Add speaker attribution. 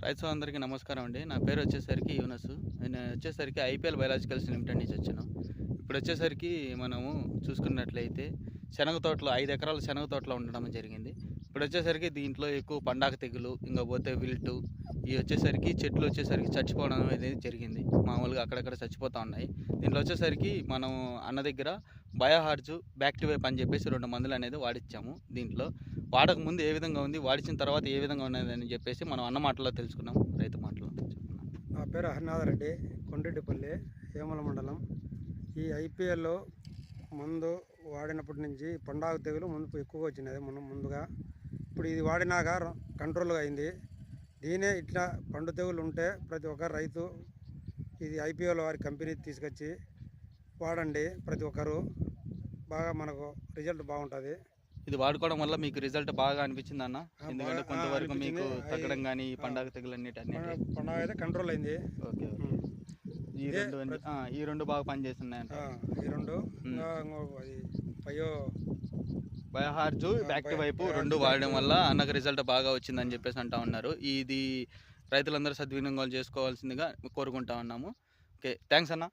Speaker 1: రైతు సోదరులందరికీ నమస్కారం అండి. నా పేరు వచ్చేసరికి యూనస్. నేను వచ్చేసరికి ఐపీఎల్ బయలాజికల్స్ లిమిటెడ్ నుంచి వచ్చాను. ఇప్పుడు వచ్చేసరికి మనము చూసుకున్నట్లయితే శనగ తోటలో 5 ఎకరాల శనగ తోటలో ఉండడం జరిగింది. ఇప్పుడు వచ్చేసరికి దీంట్లో ఎక్కువ పండాగ తెగులు, ఇంకా పోతే విల్టు, ఇవి వచ్చేసరికి చెట్లు వచ్చేసరికి చచ్చిపోవడం అనేది జరిగింది. మామూలుగా అక్కడక్కడ చచ్చిపోతూ ఉన్నాయి. దీంట్లో వచ్చేసరికి మనం అన్న దగ్గర బయోహార్జు, బ్యాక్టీవేప్ అని చెప్పేసి 2 మందులు అనేది వాడిచ్చాము. దీంట్లో వాడక ముందు ఏ విధంగా ఉంది, వాడిచిన తర్వాత ఏ విధంగా ఉన్నదని చెప్పేసి మనం అన్న మాటల్లో తెలుసుకున్నాం, రైతు మాటలో.
Speaker 2: నా పేరు హరినాథరెడ్డి, కొండ్రెడ్డిపల్లి, హేమల మండలం. ఈ ఐపీఎల్ మందు వాడినప్పటి నుంచి పండాగ తెగులు ముందు ఎక్కువగా వచ్చినది. ముందుగా ఇప్పుడు ఇది వాడినాక కంట్రోల్గా అయింది. దీనే ఇట్లా పండు తెగులు ఉంటే ప్రతి ఒక్క రైతు ఇది ఐపీఎల్ వారి కంపెనీ తీసుకొచ్చి వాడండి. ప్రతి ఒక్కరు బాగా మనకు రిజల్ట్ బాగుంటుంది.
Speaker 1: ఇది వాడుకోవడం వల్ల మీకు రిజల్ట్ బాగా అనిపించింది అన్న? ఎందుకంటే కొంతవరకు మీకు తగ్గడం కానీ పండాగ తెగులు
Speaker 2: పండాగ అయితే కంట్రోల్ అయింది.
Speaker 1: ఓకే. ఈ రెండు బాగా పనిచేస్తున్నాయంట.
Speaker 2: ఈ రెండు
Speaker 1: బయోహార్జు, బ్యాక్టీవేప్ 2 వాడడం వల్ల అన్నకు రిజల్ట్ బాగా వచ్చిందని చెప్పేసి అంటా ఉన్నారు. ఇది రైతులందరూ సద్వినియోగం చేసుకోవాల్సిందిగా కోరుకుంటా ఉన్నాము. ఓకే, థ్యాంక్స్ అన్న.